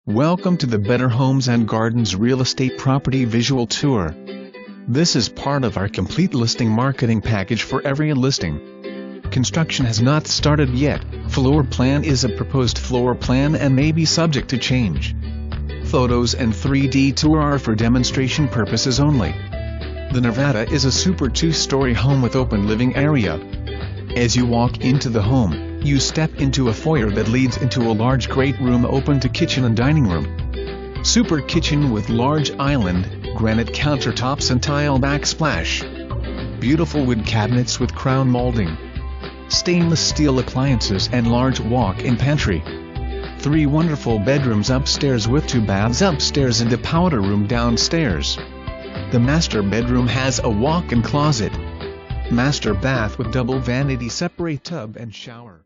Welcome to the Better Homes and Gardens Real Estate Property Visual Tour. This is part of our complete listing marketing package for every listing. Construction has not started yet, floor plan is a proposed floor plan and may be subject to change. Photos and 3D tour are for demonstration purposes only. The Nevada is a super 2-story home with open living area. As you walk into the home, you step into a foyer that leads into a large great room open to kitchen and dining room. Super kitchen with large island, granite countertops and tile backsplash. Beautiful wood cabinets with crown molding. Stainless steel appliances and large walk-in pantry. 3 wonderful bedrooms upstairs with 2 baths upstairs and a powder room downstairs. The master bedroom has a walk-in closet. Master bath with double vanity separate tub and shower.